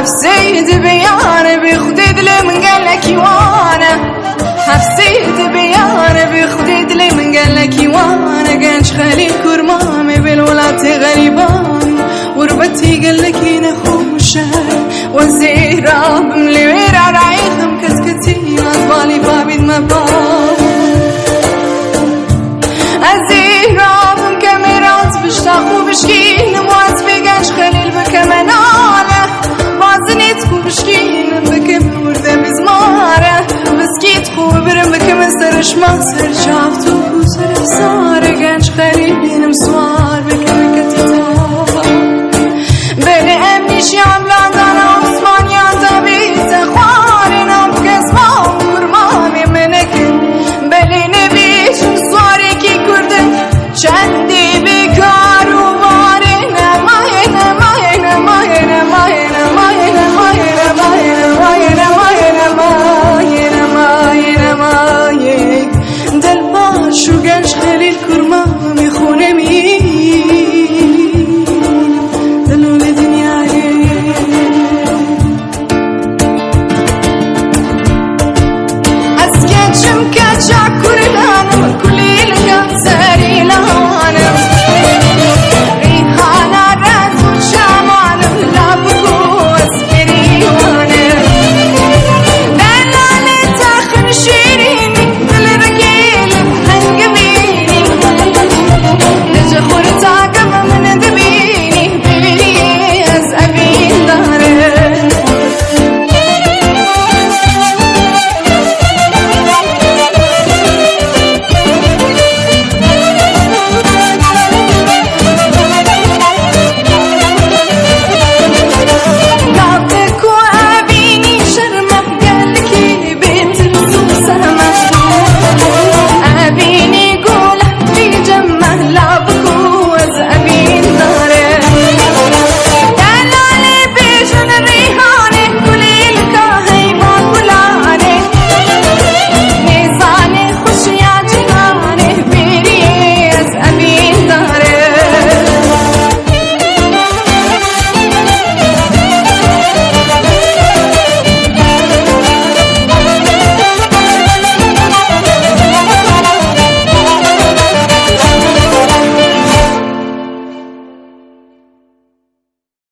حفصيت بيانه بخدي دلي من قالك وانا حفصيت بيانه بخدي دلي من قالك وانا قانش خلي كرمامي بالولاد غريبان وربتي قالك نخوشه وزيرا بملي ويرا رايخم كتكتين اطبالي بابي مباب الزيرا بمكاميرات بشتاقو بشكين موات بيقانش خليل بكمنانه بازنيتكو بشكين بكم ورده بزماره بسكيتكو برم بكم سرش ما سر شافتو